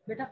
बेटा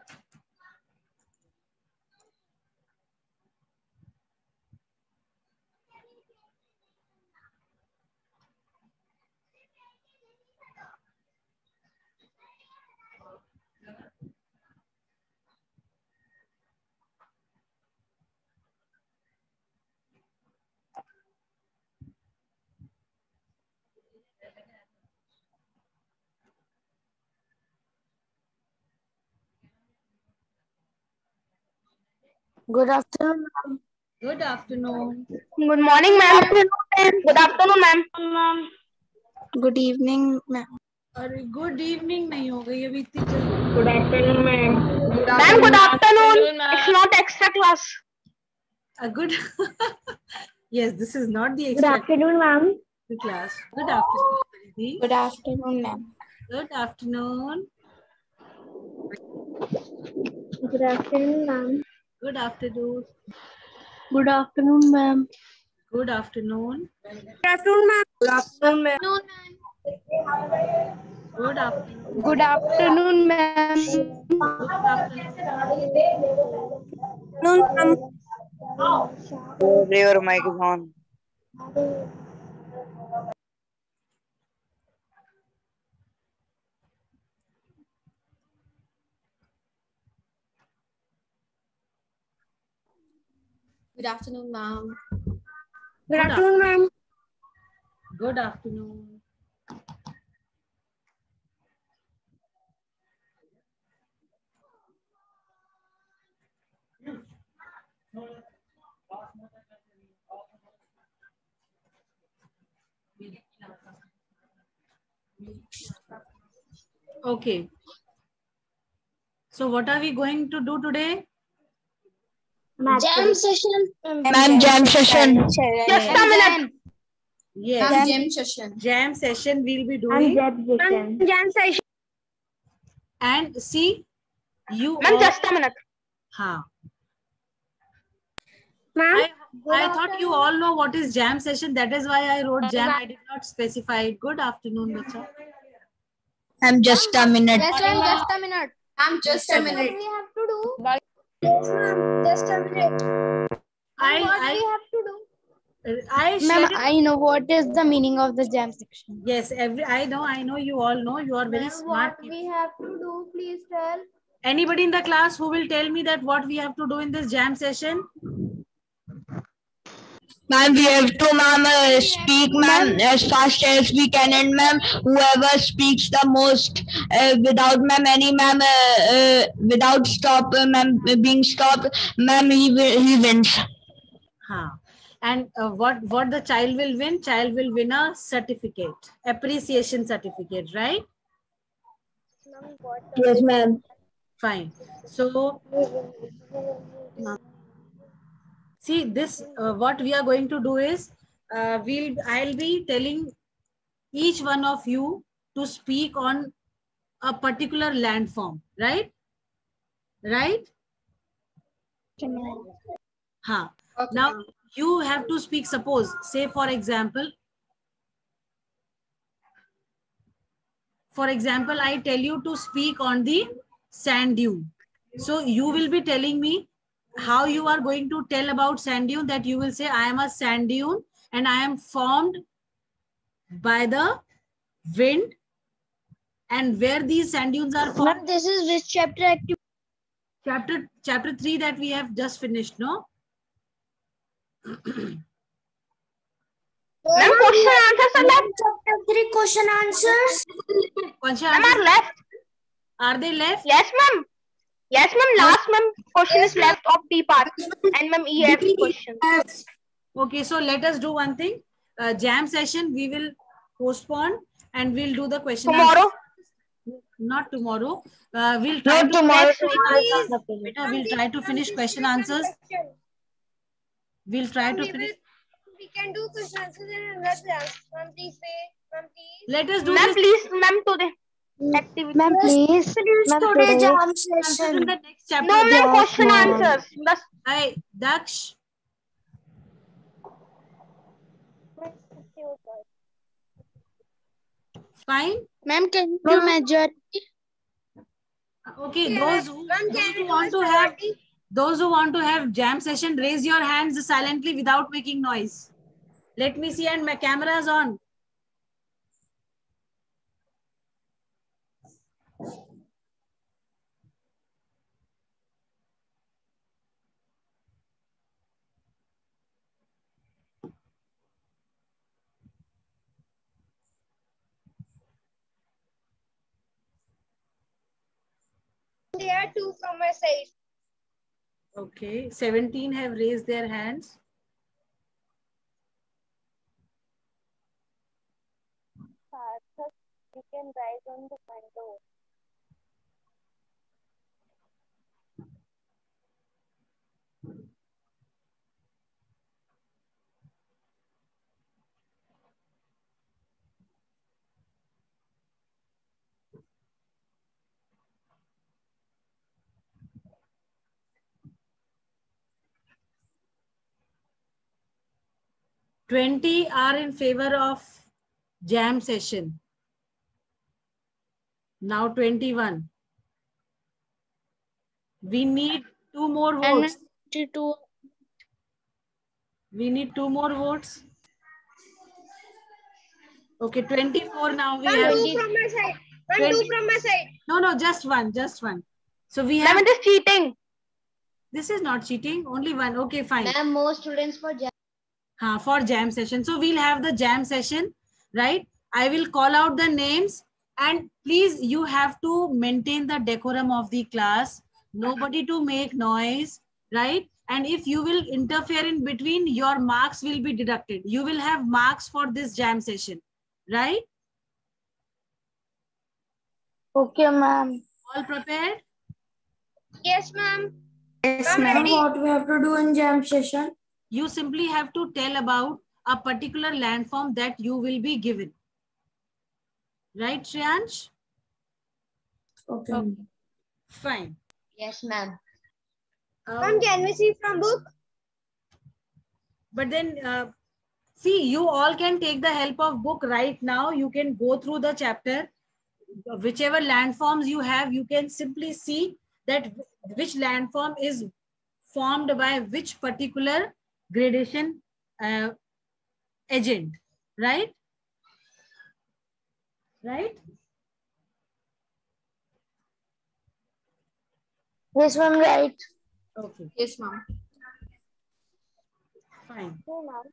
Good afternoon, ma'am. Good afternoon. Good morning, ma'am. Good afternoon, ma'am. Good evening, ma'am. अरे good evening नहीं हो गई अभी इतनी जल्दी. Good afternoon, ma'am. Ma'am, good afternoon. It's not extra class. Good. Yes, this is not the Good extra afternoon, ma'am. class. Good afternoon, Preeti. Good afternoon, ma'am. Good afternoon. Good afternoon, ma'am. Good afternoon. Good afternoon, ma'am. Good afternoon. Good afternoon, ma'am. Good afternoon, ma'am. Good afternoon. Good afternoon, ma'am. Good afternoon. Your mic is on. Good afternoon, ma'am. Good afternoon, ma'am. Good afternoon. Okay. So what are we going to do today? Jam session. Ma'am, jam session. Just a minute. Yes. Jam session. Jam session we'll be Ma'am, doing. jam session. And see, you Ma'am, all. just a minute. हाँ. Ma'am. I thought you all know what is jam session. That is why I wrote jam. I did not specify it. Good afternoon, bacha. Ma'am, just a minute. Yes, ma'am. Just a minute. Ma'am, just a minute. What we have to do? Just a minute. What we have to do? I Ma'am, shared it. I know what is the meaning of the jam section. Yes, I know, you all know. You are very smart. What we have to do, please tell. Anybody in the class who will tell me that what we have to do in this jam session? Ma'am, we have to, ma'am, speak, ma'am, as fast as we can, and ma'am, whoever speaks the most, without, ma'am, any, ma'am, without stop, ma'am, being stopped, ma'am, he wins. हाँ. And what the child will win? Child will win a certificate, appreciation certificate, right? Yes, ma'am. Fine. So, see this. What we are going to do is, I'll be telling each one of you to speak on a particular landform, right? Right? Huh. Okay, Now you have to speak. Suppose, say for example, I tell you to speak on the sand dune. So you will be telling me how you are going to tell about sand dune. That you will say, I am a sand dune and I am formed by the wind. And where these sand dunes are formed? Ma'am, this is which chapter activity? Chapter 3 that we have just finished, no? Ma'am, question answers are left. Chapter 3 question answers. Ma'am, are left. Are they left? Yes, ma'am. Yes, ma'am. Last, ma'am, question is left of B part. And ma'am, EF question. Okay, so let us do one thing. Jam session we will postpone and we'll do the question Tomorrow? answer. Not tomorrow. We'll try Not to tomorrow. we'll try to finish question answers. We'll try to finish. We can do question answers in another class. Ma'am, please say. Ma'am, please. Let us do Ma'am, this please, ma'am, today. Activity. Ma'am, please. Ma'am, today jam answers in the next chapter. No, ma'am, Yes, question ma'am. answers. That's Hi, Daksh. Fine. Ma'am, can you do majority? Okay, those who want to have jam session, raise your hands silently without making noise. Let me see, and my camera is on. There are 2 from my side. Okay, 17 have raised their hands. You can write on the window. Twenty are in favor of jam session. Now 21. We need 2 more votes. 22. We need 2 more votes. Okay, 24 now. We have 2 from my side. 2 from my side. No, just one. So we have. Ma'am, it is cheating. This is not cheating. Only one. Okay, fine. Ma'am, more students for jam. For jam session. So we'll have the jam session, right? I will call out the names, and please, you have to maintain the decorum of the class. Nobody to make noise, right? And if you will interfere in between, your marks will be deducted. You will have marks for this jam session, right? Okay, ma'am. All prepared? Yes, ma'am. Yes, ma'am. What we have to do in jam session? You simply have to tell about a particular landform that you will be given. Right, Shreyansh? Okay. Fine. Yes, ma'am. Ma'am, can we see from book? But then, see, you all can take the help of book right now. You can go through the chapter. Whichever landforms you have, you can simply see that which landform is formed by which particular gradation agent, right? Right? Yes, ma'am, right. Okay, Yes, ma'am. fine. No, ma'am.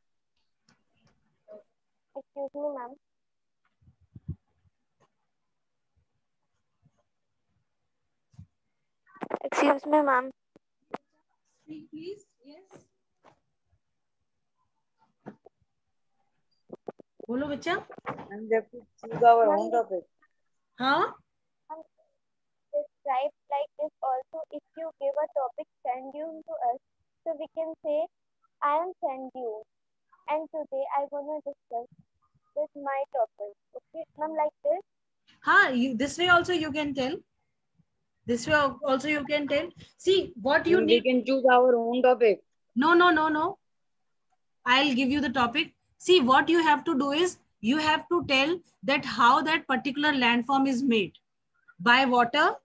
Excuse me, ma'am. Excuse me, ma'am. Speak, please. Yes. बोलो बच्चा. And we have to choose our own topic. हाँ. Describe like this also. If you give a topic sand dune to us, so we can say, I am sand dune, and today I wanna discuss with my topic. Okay, ma'am, like this. हाँ, this way also you can tell. This way also you can tell. See, what you We need. can choose our own topic. No. I'll give you the topic. See, what you have to do is, you have to tell that how that particular landform is made. By water,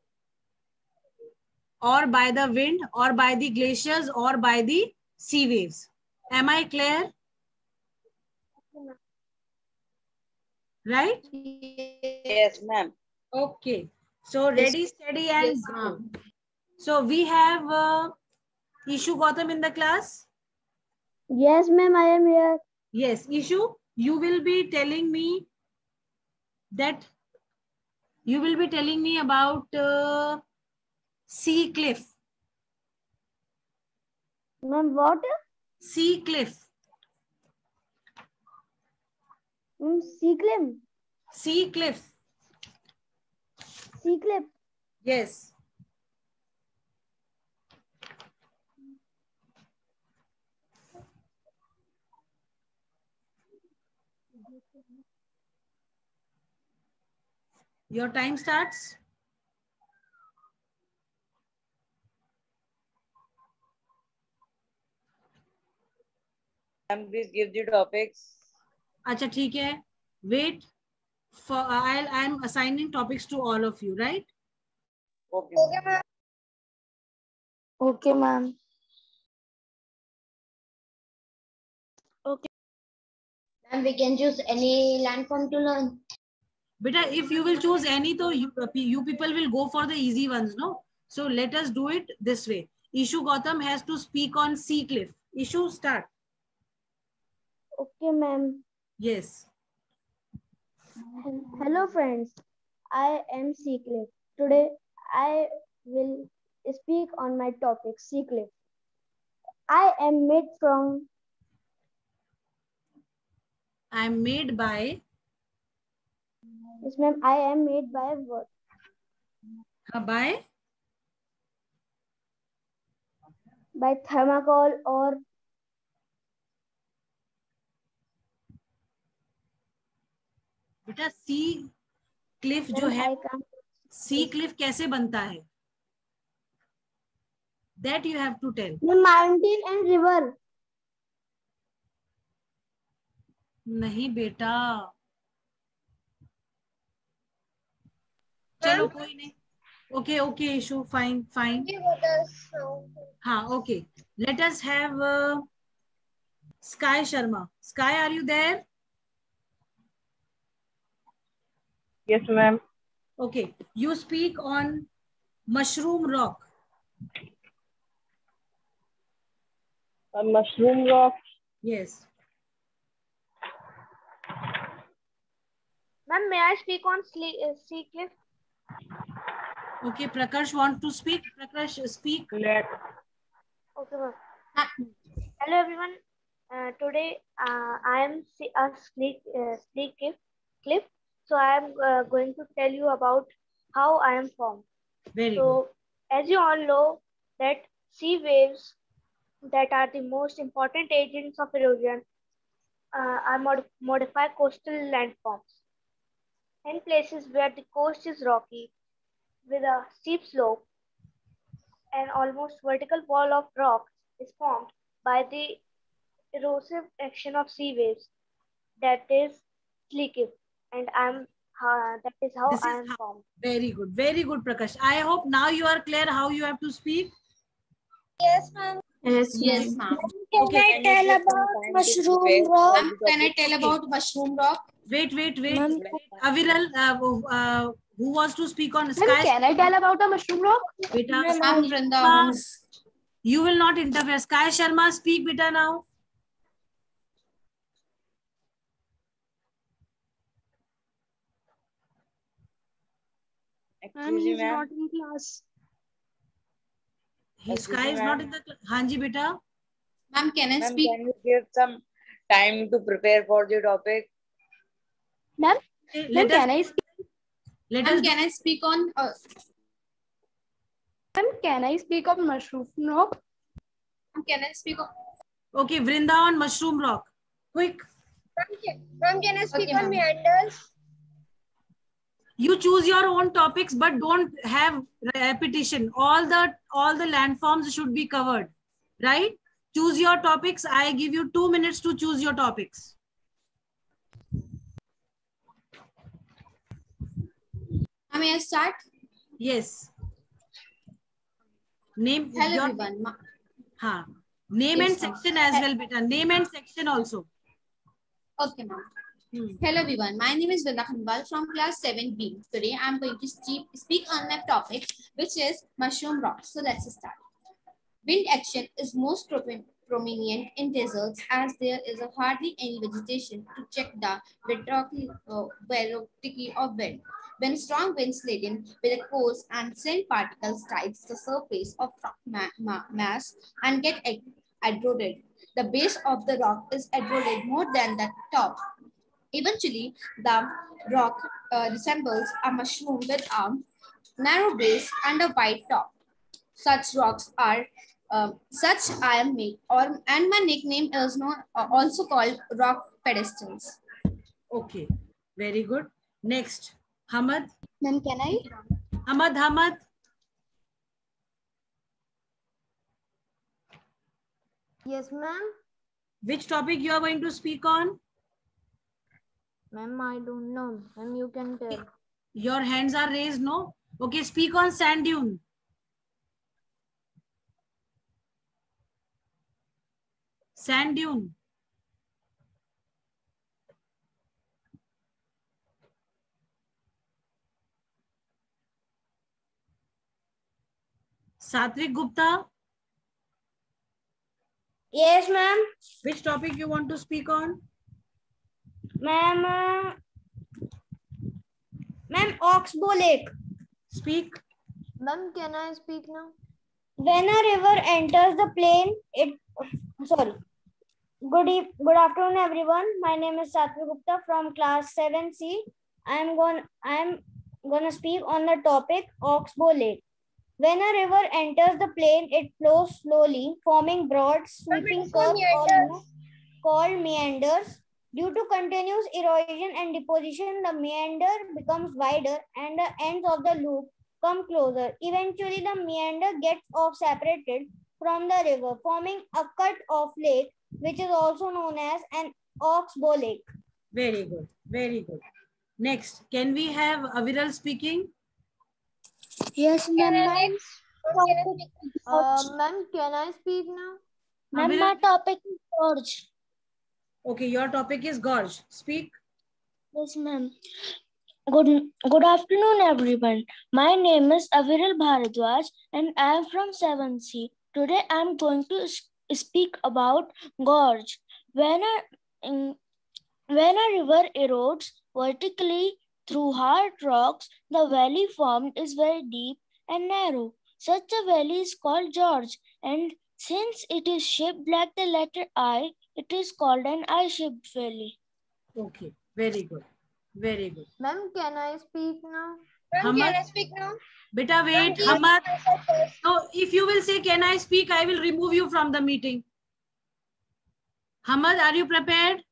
or by the wind, or by the glaciers, or by the sea waves. Am I clear? Right? Yes, ma'am. Okay. So ready, steady, and Yes, go. ma'am. So we have Ishu Gautam in the class. Yes, ma'am, I am here. Yes, Ishu, you will be telling me that about sea cliff. Ma'am, what? Sea cliff. Sea cliff. Sea cliff. Sea cliff. Yes. Your time starts. Ma'am, please give the topics. अच्छा ठीक है. Wait. I'm assigning topics to all of you, right? Okay. Okay, ma'am. Okay, ma'am. And we can choose any landform to learn. Beta, if you will choose any, तो you people will go for the easy ones, no? So let us do it this way. Ishu Gautam has to speak on Sea Cliff. Ishu, start. Okay, ma'am. Yes. Hello, friends. I am Seacliff. Today, I will speak on my topic, Seacliff. I am made from. I am made by. Yes, ma'am. I am made by what? By. By thermocol or. बेटा सी Cliff जो है, सी Cliff कैसे बनता है? That you have to tell. The mountain and river. नहीं बेटा, चलो कोई नहीं. Okay, okay, issue, fine, fine. हाँ, okay. Let us have Sky Sharma. Sky, are you there? Yes, ma'am. Okay, you speak on Mushroom Rock. Mushroom Rock. Yes. Ma'am, may I speak on Sea Cliff? Okay, Prakash want to speak. Prakash, speak. Okay, ma'am. Hello, everyone. Today, I am a Sea Cliff. So, I am going to tell you about how I am formed. Very good. As you all know, that sea waves that are the most important agents of erosion modify coastal landforms. In places where the coast is rocky, with a steep slope, an almost vertical wall of rock is formed by the erosive action of sea waves. That is Sleekip, and that is how I am formed. Very good, Prakash. I hope now you are clear how you have to speak. Yes, ma'am. Yes, ma'am. Can I tell about Mushroom Rock? Can I tell about Mushroom Rock? Wait. Aviral, who was to speak on Sky? Can I tell about a Mushroom Rock? Beta, Ma'am, Vrinda. you will not interfere. Sky Sharma, speak beta now. Excuse me, ma'am. in class. Sky is not in the class. Hanji beta. Ma'am, can I Ma'am, speak? can you give some time to prepare for the topic? Ma'am, can I speak? Ma'am, can I speak on? Ma'am, can I speak of Mushroom Rock? Can I speak on? Okay, Vrinda on Mushroom Rock. Quick. Ma'am, can I speak Okay, on ma'am. meanders? You choose your own topics, but don't have repetition. All the landforms should be covered, right? Choose your topics. I give you 2 minutes to choose your topics. May I start? Yes. Name. Hello, everyone. Name Yes, and section as well, beta. Name and section also. Okay, ma'am. Hello, everyone. My name is Vrinda Khanwal from class 7B. Today, I'm going to speak on my topic, which is mushroom rock. So let's start. Wind action is most prominent in deserts as there is hardly any vegetation to check the velocity of wind. When strong winds laden with a coarse and thin particles strikes the surface of rock mass and get eroded, the base of the rock is eroded more than the top. Eventually, the rock resembles a mushroom with a narrow base and a wide top. Such rocks are such I am made, and my nickname is also called rock pedestals. Okay, very good. Next, Hamad. Ma'am, can I? Hamad. Yes, ma'am. Which topic you are going to speak on? Ma'am, I don't know. Ma'am, you can tell. Your hands are raised, no? Okay, speak on sand dune. Sand dune. Satvik Gupta. Yes, ma'am. Which topic you want to speak on? Ma'am, Oxbow Lake. Speak. Ma'am, can I speak now? When a river enters the plain, Good afternoon, everyone. My name is Satvik Gupta from class 7C. I'm gonna speak on the topic Oxbow Lake. When a river enters the plain, it flows slowly, forming broad, sweeping curves called meanders. Due to continuous erosion and deposition, the meander becomes wider and the ends of the loop come closer. Eventually, the meander gets off separated from the river, forming a cut-off lake, which is also known as an oxbow lake. Very good. Very good. Next, can we have Aviral speaking? Yes, ma'am. Ma'am, can I speak now? Ma'am, my topic is gorge. Okay, your topic is gorge. Speak. Yes, ma'am. Good afternoon, everyone. My name is Aviral Bharadwaj and I am from 7C. Today I am going to speak about gorge. When a river erodes vertically through hard rocks, the valley formed is very deep and narrow. Such a valley is called gorge, and since it is shaped like the letter I, it is called an I-shaped valley. Okay, very good. Very good. Ma'am, can I speak now? Ma'am, can I speak now? Beta, wait, Hamad. So if you will say, can I speak, I will remove you from the meeting. Hamad, are you prepared?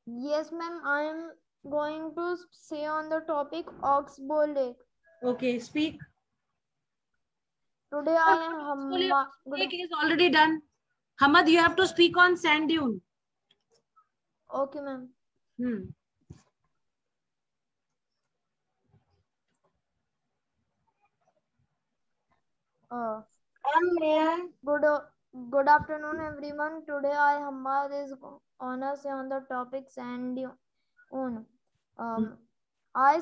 Yes, ma'am. I am going to say on the topic Oxbow Lake. Okay, speak. Today I am Lake is already done. Hamad, you have to speak on sand dune. Okay, ma'am. Good afternoon, everyone. Today I Hamad is gonna say on the topic sand dune. I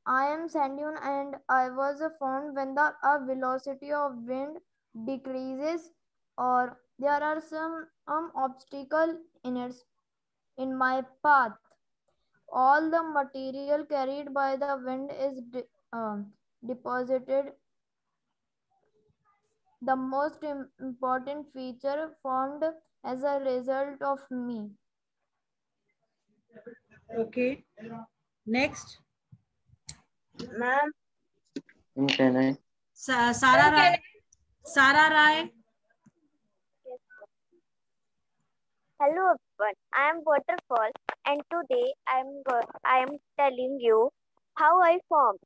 am sand dune, and I was found when the velocity of wind decreases or there are some obstacle in my path. All the material carried by the wind is deposited. The most important feature formed as a result of me. Okay. Next. Ma'am. Can I? Sara Rai. Sara Rai. Hello everyone, I am Waterfall and today I am telling you how I formed.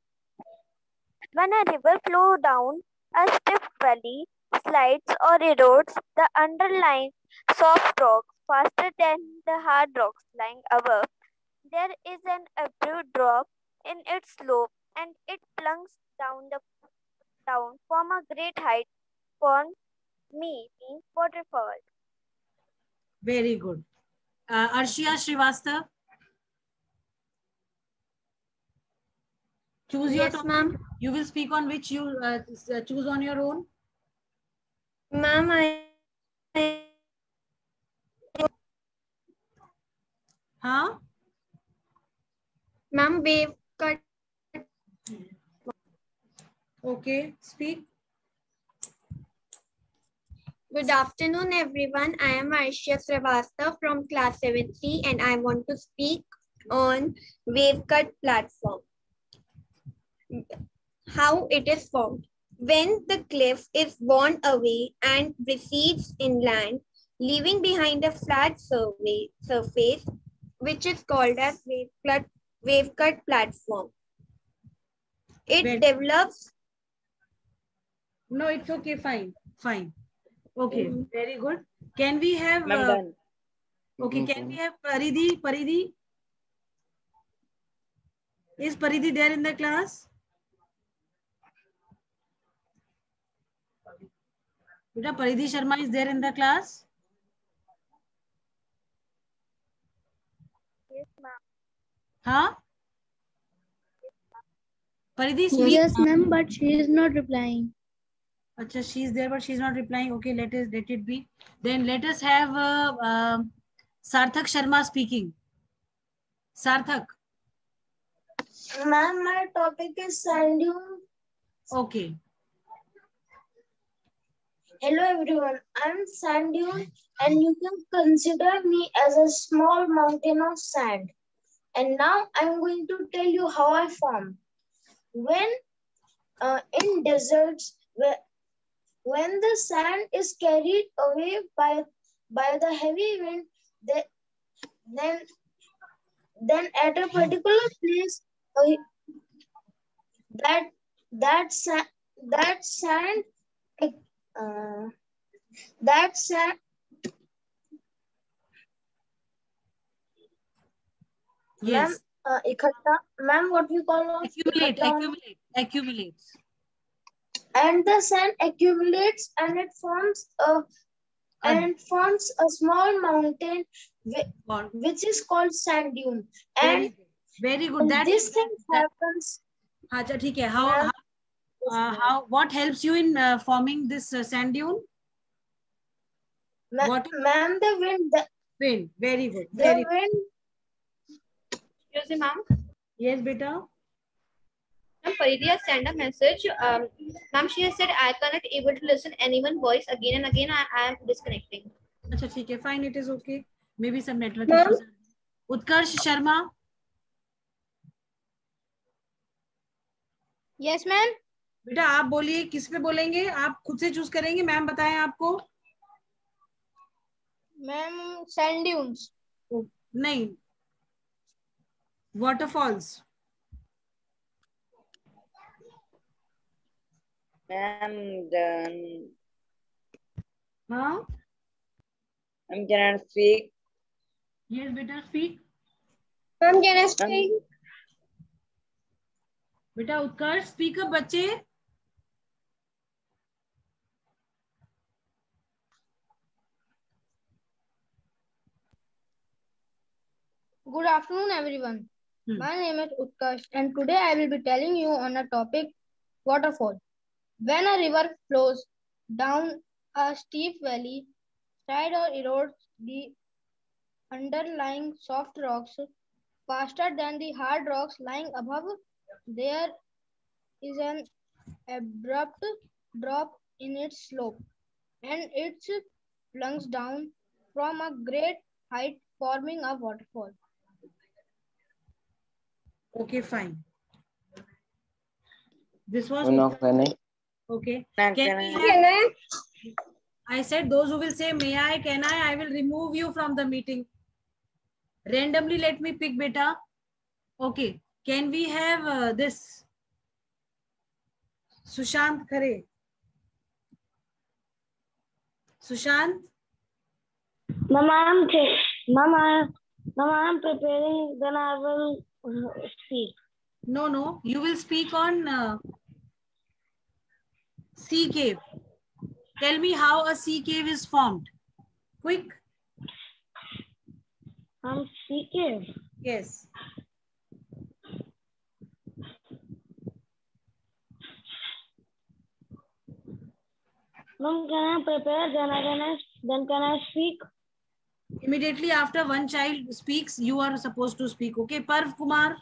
When a river flows down a stiff valley, slides or erodes the underlying soft rocks faster than the hard rocks lying above, there is an abrupt drop in its slope and it plunges down from a great height for me being waterfall. Very good. Arshia Srivastav. Choose your topic. Ma'am. You will speak on which you choose on your own. Ma'am, Huh? Ma'am, wave cut. Okay, speak. Good afternoon, everyone. I am Arshia Srivastav from class 7C and I want to speak on wave cut platform. How it is formed. When the cliff is worn away and recedes inland, leaving behind a flat surface, which is called as wave cut platform. It develops. No, it's okay. Fine. Fine. Okay. Very good. Can we have? Done. Okay. Can we have Paridhi? Is Paridhi there in the class? Beta, Paridhi Sharma is there in the class? Yes, ma'am. Huh? Paridhi, speak. Yes, ma'am, but she is not replying. Acha, she is there, but she is not replying. Okay, let it be. Then let us have Sarthak Sharma speaking. Sarthak. Ma'am, my topic is sand dune. Okay. Hello everyone, I'm Sand Dune and you can consider me as a small mountain of sand. And now I'm going to tell you how I form. When in deserts, when the sand is carried away by the heavy wind, then at a particular place, that sand Yes. Ma'am, what we call Accumulates. And the sand accumulates and it forms a small mountain which is called sand dune. And very good. That this thing happens. Acha, theek hai. How what helps you in forming this sand dune? Ma'am, the wind. Wind. Very good. The wind. Excuse me, ma'am. Yes, beta. Ma'am, Paridhi has sent a message. Ma'am, she has said I cannot able to listen anyone's voice again and again. I am disconnecting. Acha, theek hai. Fine, it is okay. Maybe some network issues. Utkarsh Sharma. Yes, ma'am. बेटा आप बोलिए किस पे बोलेंगे आप खुद से choose करेंगे मैम बताएं आपको मैम सैंड ड्यून्स नहीं waterfalls Ma'am, हाँ ma'am, can I speak? yes बेटा speak Ma'am, can I speak? बेटा उत्कर्ष speak up बच्चे Good afternoon, everyone. My name is Utkarsh, and today I will be telling you on a topic waterfall. When a river flows down a steep valley, side or erodes the underlying soft rocks faster than the hard rocks lying above, there is an abrupt drop in its slope, and it plunges down from a great height, forming a waterfall. Okay, fine. This was okay. Can I? I said those who will say may I, can I will remove you from the meeting. Randomly let me pick beta. Okay. Can we have this? Sushant Khare. Sushant? Mama, I'm preparing, then I will speak. No. You will speak on sea cave. Tell me how a sea cave is formed. Quick. Sea cave? Yes. Mom, can I prepare? Then can I speak? Immediately after one child speaks, you are supposed to speak. Okay, Parv Kumar.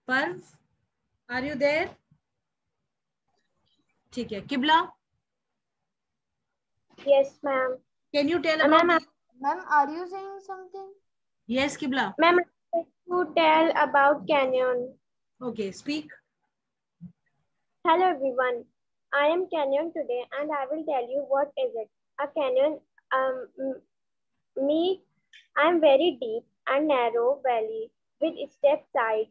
Parv, are you there? ठीक है. Kibla? Yes, ma'am. Can you tell about... Ma'am, are you saying something? Yes, Kibla. Ma'am, I want to tell about canyon. Okay, speak. Hello, everyone. I am Canyon today, and I will tell you what is it. A canyon, I'm very deep and narrow valley with steep sides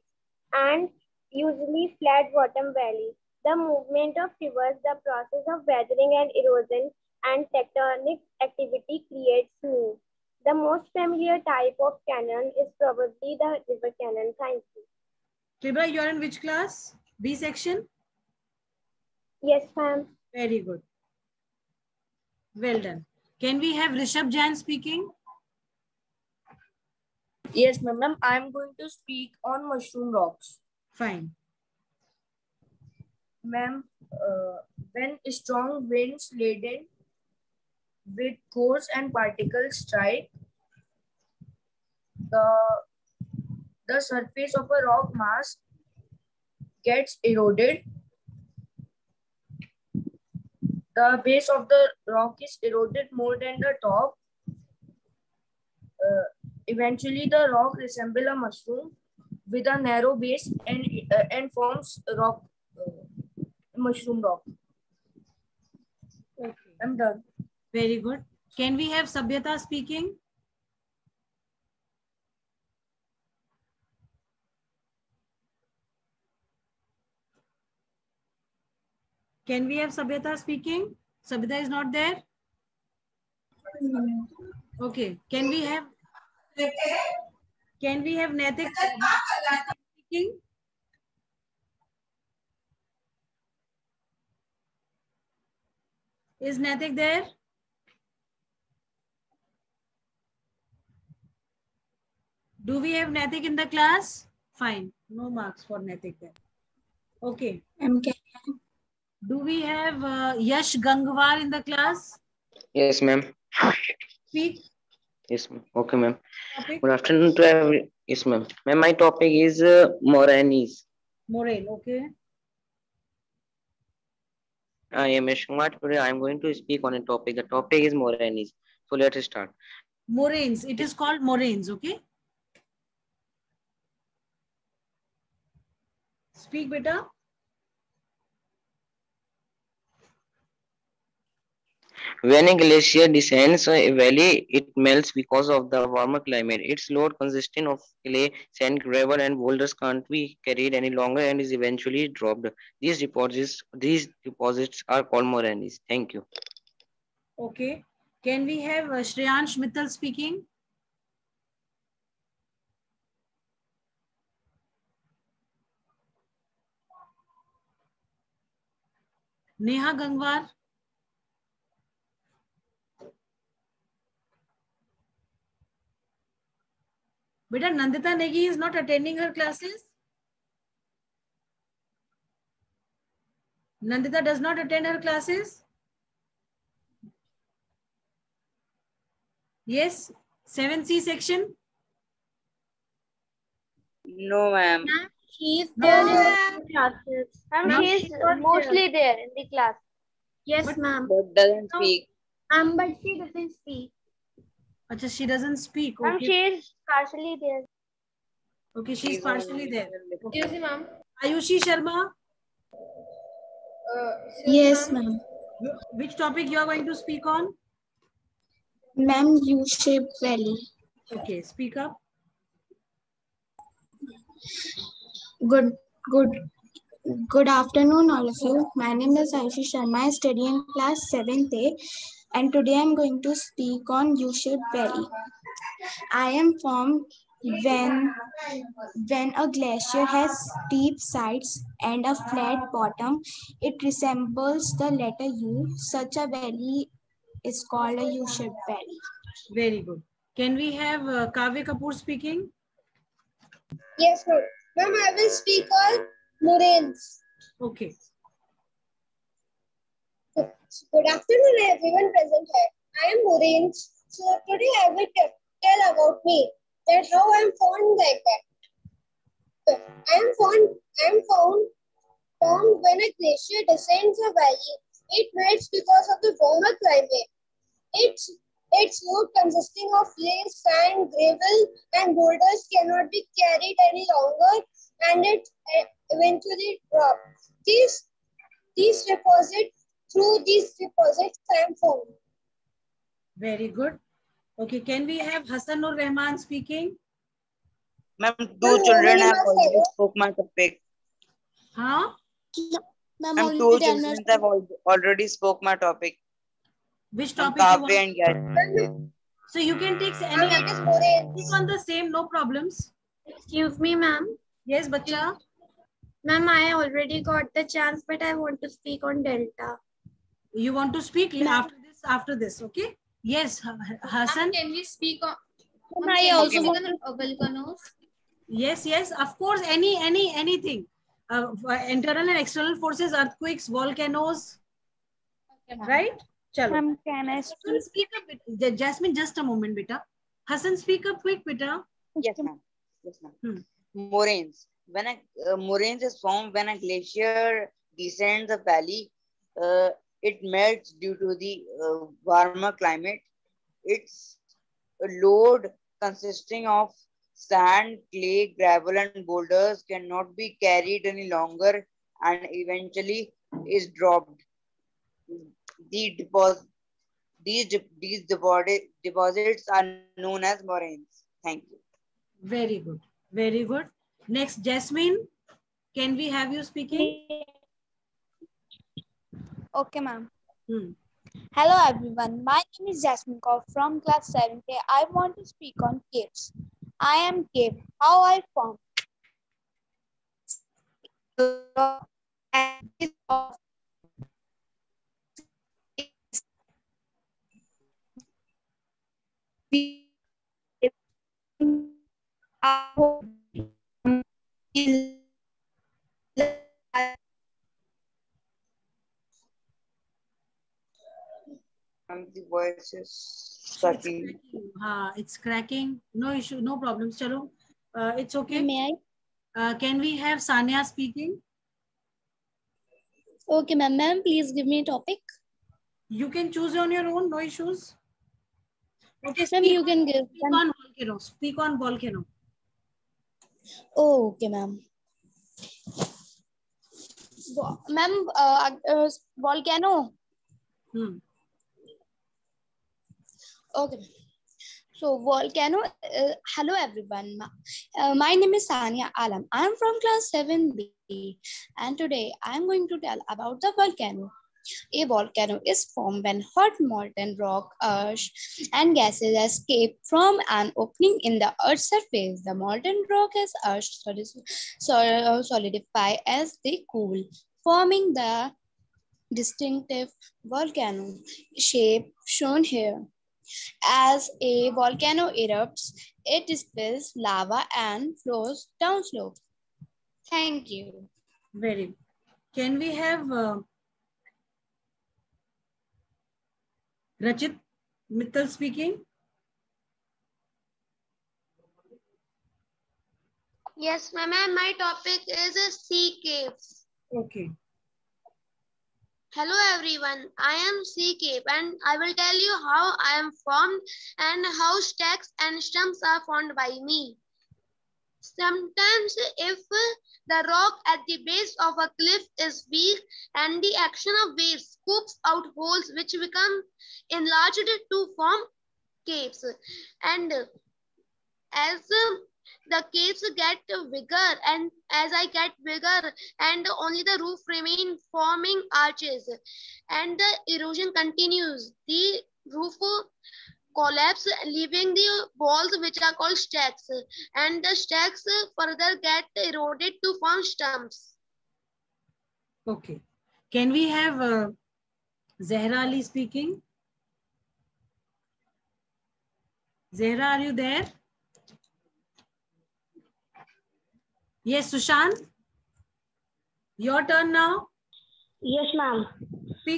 and usually flat bottom valleys. The movement of rivers, the process of weathering and erosion, and tectonic activity creates sneeze. The most familiar type of canyon is probably the river canyon. Thank you. Tribha, you are in which class? B section? Yes, ma'am. Very good. Well done. Can we have Rishabh Jain speaking? Yes, ma'am. I am going to speak on mushroom rocks. Fine. Ma'am, when strong winds laden with cores and particles strike, the surface of a rock mass gets eroded. The base of the rock is eroded more than the top. Eventually, the rock resembles a mushroom with a narrow base and forms rock, mushroom rock. Okay. I'm done. Very good. Can we have Sabhyata speaking? Can we have Sabhyata speaking? Sabhyata is not there? Okay. Can we have Naitik speaking? Is Naitik there? Do we have Naitik in the class? Fine. No marks for Naitik there. Okay. Do we have Yash Gangwar in the class? Yes, ma'am. Speak. Yes, ma'am. Okay, ma'am. Topic? Good afternoon to everyone. Yes, ma'am. Ma'am, my topic is moraines. Moraine, okay. I am Yash Kumar. Today I am going to speak on a topic. The topic is moraines. So let us start. Moraines. It is called moraines, okay? Speak, beta. When a glacier descends a valley, it melts because of the warmer climate. Its load consisting of clay, sand, gravel, and boulders can't be carried any longer and is eventually dropped. These deposits are called moraines. Thank you. Okay. Can we have Shreyansh Mittal speaking? Neha Gangwar. Beta, Nandita Negi is not attending her classes. Nandita does not attend her classes. Yes. 7C section. No, ma'am. She is there in the classes. Ma'am, No, she is mostly there in the class. Yes, ma'am. But doesn't speak. But she doesn't speak. Achha, she doesn't speak. Ma'am, Okay. she is partially there. Okay, she's partially there. Okay. Yes, ma'am. Ayushi Sharma. Yes, ma'am. Which topic you are going to speak on? Ma'am, U-shaped valley. Okay, speak up. Good afternoon, all of you. My name is Ayushi Sharma. I study in class 7th A, and today I'm going to speak on U-shaped valley. I am formed when a glacier has steep sides and a flat bottom. It resembles the letter U. Such a valley is called a U-shaped valley. Very good. Can we have Kavya Kapoor speaking? Yes, ma'am. Ma'am, I will speak on moraines. Okay. Good afternoon, everyone present here. I am moraines. So today I will tell about me, that how I am formed like that. I am formed when a glacier descends a valley. It melts because of the warmer climate. Its load consisting of clay, sand, gravel, and boulders cannot be carried any longer, and it eventually drops. These deposits I am formed. Very good. Okay, can we have Hassan Nur Rahman speaking? Ma'am, two children have already spoke my topic. Huh? I'm 2 students have already spoke my topic. Which I'm topic you Kavya want? and Gayatri. So you can take any other. Speak on the same, no problems. Excuse me, ma'am. Yes, bacha. Ma'am, I already got the chance, but I want to speak on Delta. You want to speak after this, okay? Yes, Hassan. Can we speak on? I also want volcanoes. Yes, of course. Anything. Internal and external forces, earthquakes, volcanoes. Okay, right? Chalo. Can I Hassan, speak up. Jasmine, just a moment, beta. Hassan, speak up quick, beta. Yes, ma'am. Yes, ma'am. Moraines. When a moraines is formed when a glacier descends a valley, it melts due to the warmer climate. It's a load consisting of sand, clay, gravel, and boulders cannot be carried any longer and eventually is dropped. These deposits are known as moraines. Thank you. Very good. Very good. Next, Jasmine. Can we have you speaking? Okay, ma'am. Hello, everyone. My name is Jasmine Kaur from class 7. I want to speak on caves. I am cave. How I formed. The voice is cracking. It's cracking. No issue, no problems. Chalo, it's okay. May I? Can we have Sania speaking? Okay, ma'am. Ma'am, please give me a topic. You can choose on your own. No issues. Okay, ma'am, you can give. Speak on volcano. Speak on volcano. Oh, okay, ma'am. Ma'am, volcano. Okay. So volcano, hello everyone. My name is Sania Alam. I am from class 7B and today I am going to tell about the volcano. A volcano is formed when hot molten rock, ash and gases escape from an opening in the Earth's surface. The molten rock and ash solidify as they cool, forming the distinctive volcano shape shown here. As a volcano erupts, it spills lava and flows downslope. Thank you. Very good. Can we have Rachit Mittal speaking? Yes, ma'am. My topic is sea caves. Okay. Hello everyone, I am Sea Cave and I will tell you how I am formed and how stacks and stumps are formed by me. Sometimes if the rock at the base of a cliff is weak and the action of waves scoops out holes which become enlarged to form caves. And as the caves get bigger and as I get bigger and only the roof remain forming arches and the erosion continues. The roof collapse leaving the walls which are called stacks and the stacks further get eroded to form stumps. Okay. Can we have Zehra Ali speaking? Zehra, are you there? Yes, Sushant. Your turn now. Yes, ma'am.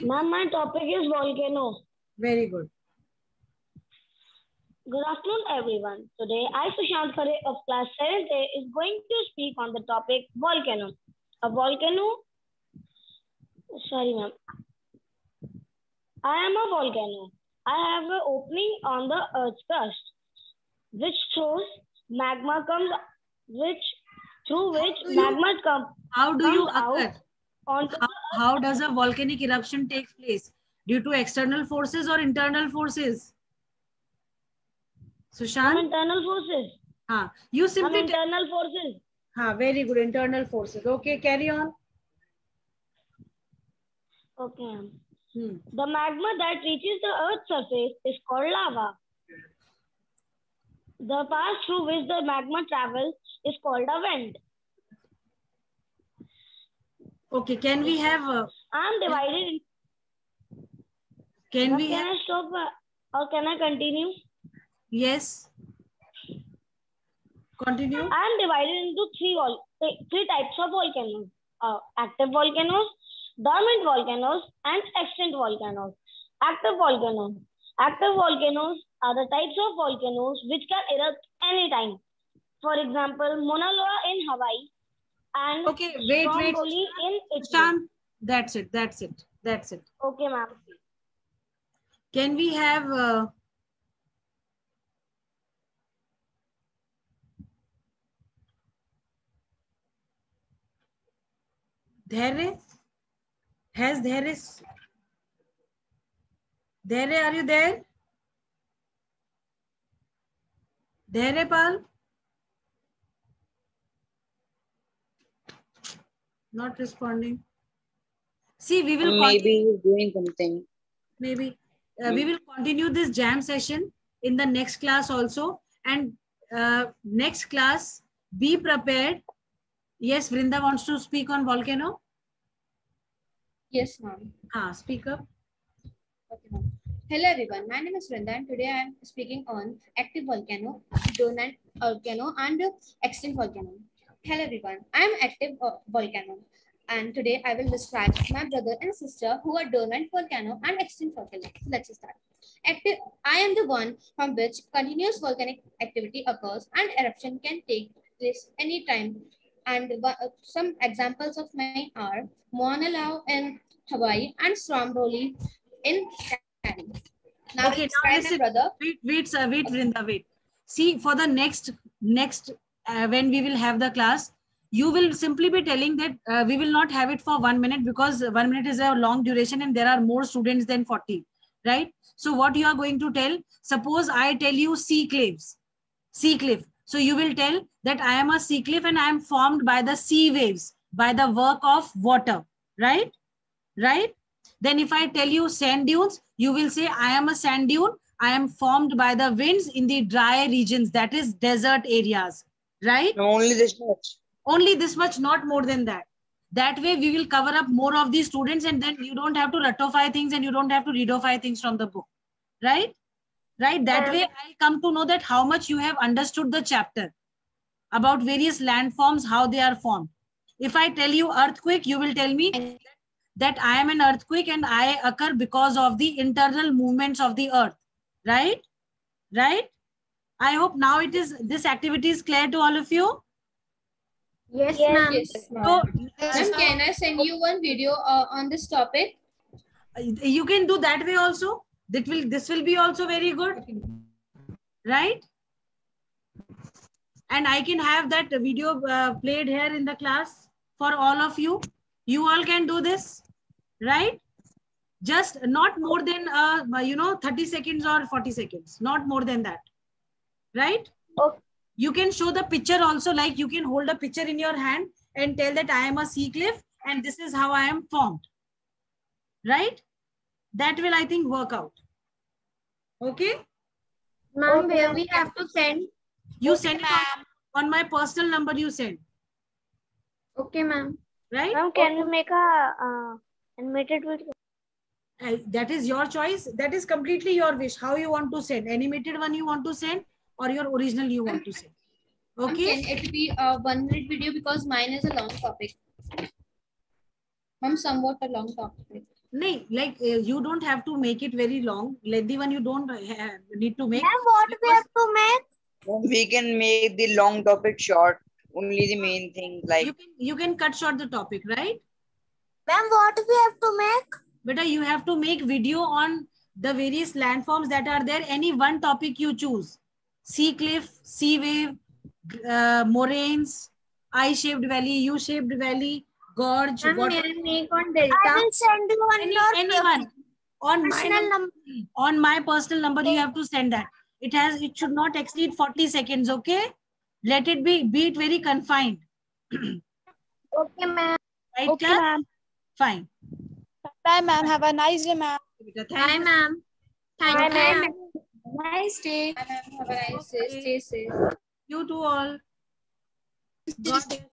Ma'am, my topic is volcano. Very good. Good afternoon, everyone. Today, I, Sushant Khare of class 7A, is going to speak on the topic volcano. A volcano. Sorry, ma'am. I am a volcano. I have an opening on the Earth's crust, which throws magma comes, through which magma comes. How do you occur? How does a volcanic eruption take place? Due to external forces or internal forces? Sushant? Internal forces. You simply internal forces. very good. Internal forces. Okay, carry on. Okay, ma'am. The magma that reaches the Earth's surface is called lava. The path through which the magma travels is called a vent. Okay, can we have... I'm divided in... Can we Can I stop or can I continue? Yes. Continue. I'm divided into three types of volcanoes. Active volcanoes, dormant volcanoes, and extinct volcanoes. Active volcanoes. Active volcanoes are the types of volcanoes which can erupt anytime. For example, Mauna Loa in Hawaii and Stromboli in Italy. That's it. Okay, ma'am. Can we have... Dhere? Has Dhere? Dhere, are you there? Dhere Pal? Not responding. See, we will maybe he's doing something. Maybe we will continue this jam session in the next class also. And next class, be prepared. Yes, Vrinda wants to speak on volcano. Yes, ma'am. Speak up. Okay, ma'am. Hello, everyone. My name is Vrinda, and today I am speaking on active volcano, dormant volcano, and extinct volcano. Hello, everyone. I am active volcano, and today I will describe my brother and sister who are dormant volcano and extinct volcano. So let's start. Active. I am the one from which continuous volcanic activity occurs, and eruption can take place anytime. And some examples of mine are Mauna Loa in Hawaii and Stromboli in Italy. Now, Okay, now listen. Brother. Wait, Vrinda, wait. See, for the next when we will have the class, you will simply be telling that we will not have it for 1 minute because 1 minute is a long duration and there are more students than 40, right? So what you are going to tell, suppose I tell you sea cliff. So you will tell that I am a sea cliff and I am formed by the sea waves, by the work of water, right? Right? Then if I tell you sand dunes, you will say I am a sand dune. I am formed by the winds in the dry regions, that is desert areas, right? Only this much. Only this much, not more than that. That way we will cover up more of the students and then you don't have to ratify things and you don't have to readify things from the book, right? Right? That way I'll come to know that how much you have understood the chapter about various landforms, how they are formed. If I tell you earthquake, you will tell me that I am an earthquake and I occur because of the internal movements of the earth, right? Right? I hope now this activity is clear to all of you. Yes, ma'am. Yes, ma'am. So, can I send you one video on this topic? You can do that way also. This will be also very good, right? And I can have that video played here in the class for all of you. You all can do this, right? Just not more than 30 seconds or 40 seconds, not more than that, right? Okay. You can show the picture also, like you can hold a picture in your hand and tell that I am a sea cliff and this is how I am formed, right? That will, I think, work out. Okay? Ma'am, where we have to send? You send it on my personal number you send. Okay, ma'am. Right? Ma'am, can we make a animated video? That is your choice. That is completely your wish. How you want to send. Animated one you want to send or your original you want to send. Okay? Can it be a 1 minute video because mine is a long topic? Somewhat a long topic. No, like you don't have to make it very long. Lengthy one you don't need to make. Ma'am, what we have to make? We can make the long topic short. Only the main thing, like you can cut short the topic, right? Ma'am, what we have to make? Beta, you have to make video on the various landforms that are there. Any one topic you choose. Sea cliff, sea wave, moraines, I-shaped valley, U-shaped valley, gorge. Make on Delta. I will send you anyone on my personal number. You have to send that. It should not exceed 40 seconds. Okay. Let it be it very confined. Okay, ma'am. Right, okay, ma'am. Fine. Bye, ma'am. Have a nice day, ma'am. Bye, ma'am. Thank you, ma'am. Nice day. Have a nice day. Stay safe. You too all. God bless.